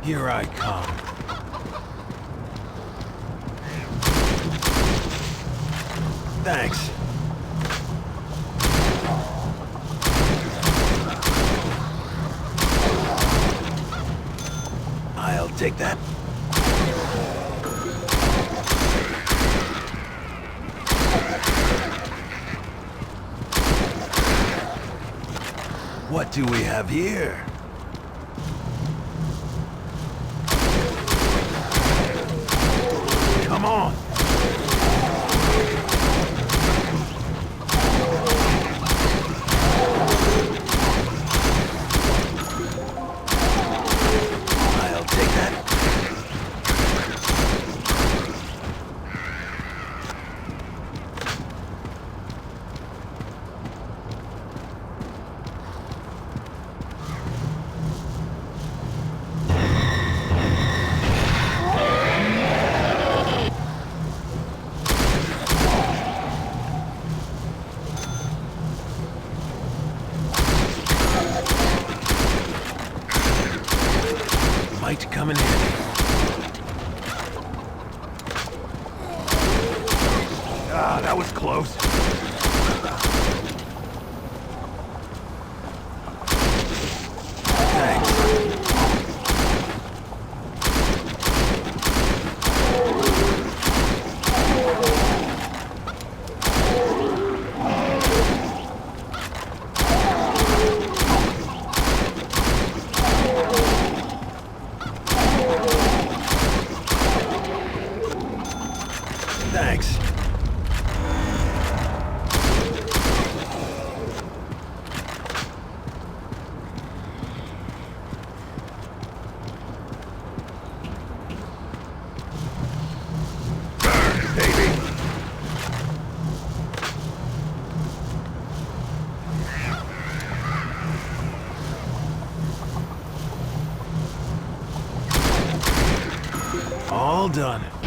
Here I come. Thanks. I'll take that. What do we have here? Come on! I'll take that. Might come in handy. Ah, that was close. Thanks. Thanks. Burn, baby. All done.